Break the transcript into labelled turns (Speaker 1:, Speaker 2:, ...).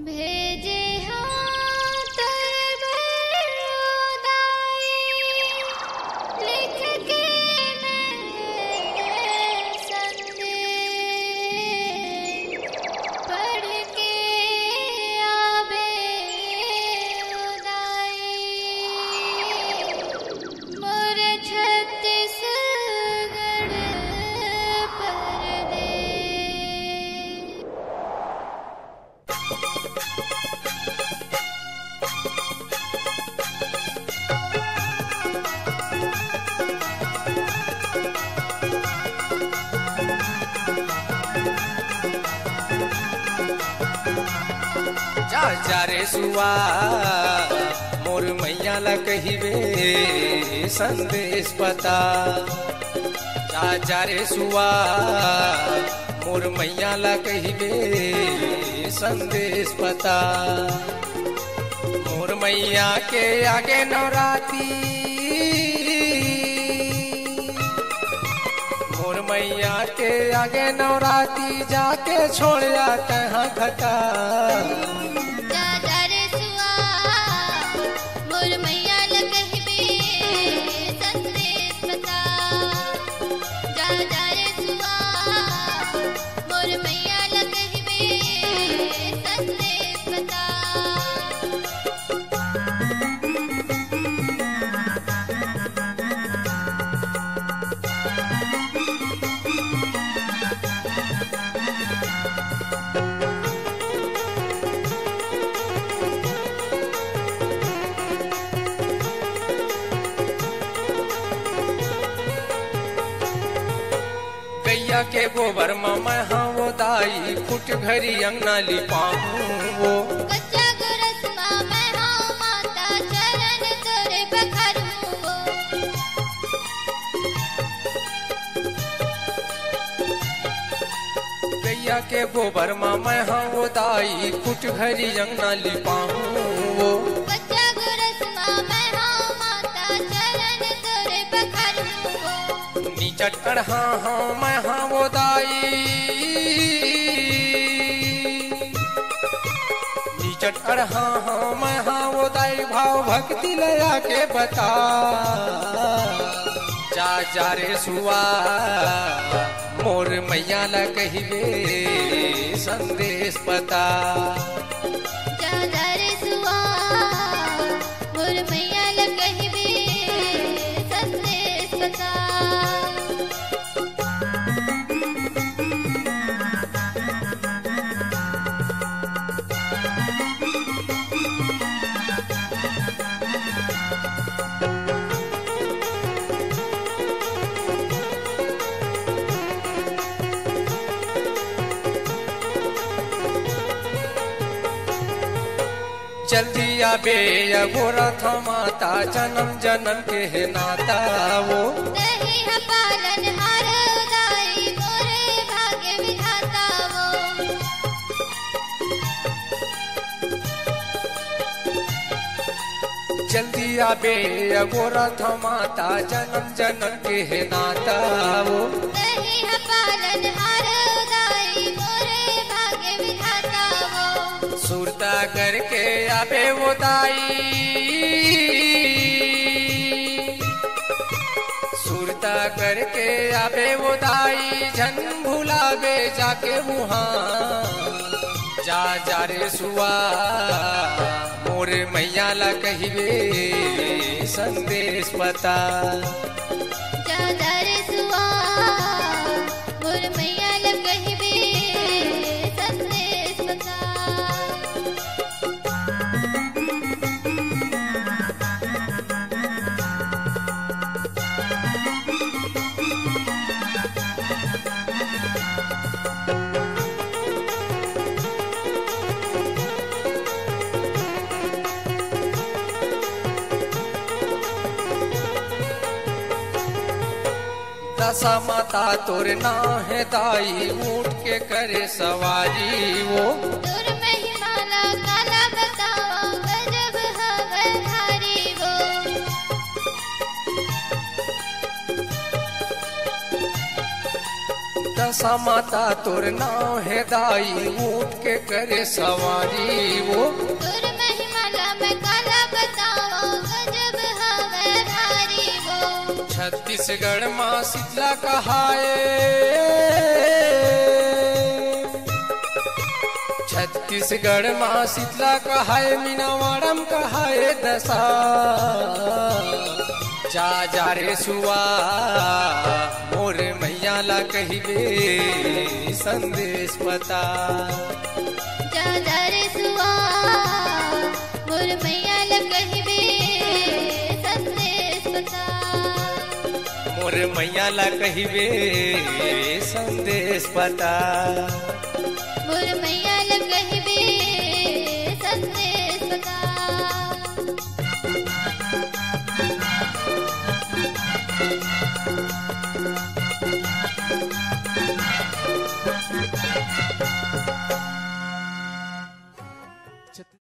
Speaker 1: भेजे हाथ बरदाई लिख के संदेश पढ़ के आवे उदाई मोर छत्तीसगढ़ परदेश।
Speaker 2: जा जा रे सुआ मोर मैया ला कहिबे संदेश पता। जा जा रे सुआ मोर मैया ला कहिबे संदेश पता। मोर मैया के आगे नवराती मोर मैया के आगे नवराती जाके छोड़ जाते हैं घटा।
Speaker 1: जा जा रे सुआ मोर मैया ला कहिबे संदेश पता। जा जा रे सुआ मोर मैया ला कहिबे संदेश पता।
Speaker 2: गैया के गोबर में मैं हाँ वो दाई फुट घरी अंगना लिपाऊं वो।
Speaker 1: कच्चा गुरस माँ मैं हाँ माता चरण तोरे पखरूं वो।
Speaker 2: गैया के गोबर में मैं हाँ वो दाई फुट घरी अंगना लिपाऊं वो।
Speaker 1: कच्चा गुरस माँ मैं हाँ माता चरण तोरे पखरूं वो।
Speaker 2: नीचट कर हाँ हाँ मैं हाँ वो दाई नीचट कर हाँ हाँ मैं हाँ वो दाई भाव भक्ति लया के बता। जा जा रे सुआ मोर मैया ला कहिबे संदेश पता।
Speaker 1: जा जा रे सुआ मोर मैया ला कहिबे संदेश पता।
Speaker 2: जल्दी आबे गोरा था माता जन्म जन्म के है नाता वो।
Speaker 1: दही है पालन हार उदाई मोरे भाग्य विधाता वो।
Speaker 2: जल्दी आबे गोरा था माता जन्म जन्म के है नाता वो।
Speaker 1: दही है पालन हार उदाई मोरे भाग्य विधाता वो।
Speaker 2: सुरता करके आबे वो दाई सुरता करके आबे वो दाई झन भुलावे जाके वहाँ। जा जा रे सुआ मोर मैया ला कहिबे संदेश पता।
Speaker 1: जा जा रे सुआ मोर मैया ला कहिबे संदेश पता।
Speaker 2: दशा माता तोर ना है दाई ऊँट के करे सवारी वो।
Speaker 1: दूर महिमाला काला बतावा गजब हवधारी वो।
Speaker 2: दशा माता तोर नाव है दाई, ऊँट के करे सवारी वो।
Speaker 1: तोर महिमा मैं काला बताओ, गजब हवे भारी वो।
Speaker 2: छत्तीसगढ़ माँ शीतला कहाए, छत्तीसगढ़ माँ शीतला कहाए, मीनावाड़म कहाए दशा। जा जा रे सुआ मोर मैया ला कहिबे संदेश पता।
Speaker 1: जा जा रे सुआ मोर मैया ला कहिबे संदेश पता।
Speaker 2: मोर मैया ला कहिबे संदेश पता।
Speaker 1: मोर मैया ला कहिबे संदेश पता।